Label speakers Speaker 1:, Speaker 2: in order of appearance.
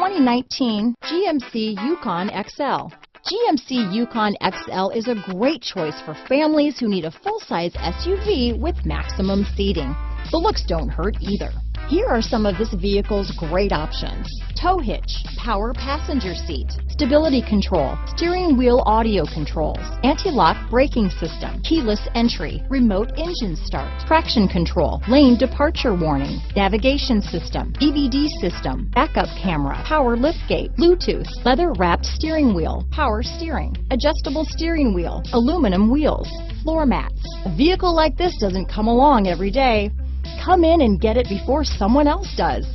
Speaker 1: 2019 GMC Yukon XL. GMC Yukon XL is a great choice for families who need a full-size SUV with maximum seating. The looks don't hurt either. Here are some of this vehicle's great options: tow hitch, power passenger seat, stability control, steering wheel audio controls, anti-lock braking system, keyless entry, remote engine start, traction control, lane departure warning, navigation system, DVD system, backup camera, power liftgate, Bluetooth, leather-wrapped steering wheel, power steering, adjustable steering wheel, aluminum wheels, floor mats. A vehicle like this doesn't come along every day. Come in and get it before someone else does.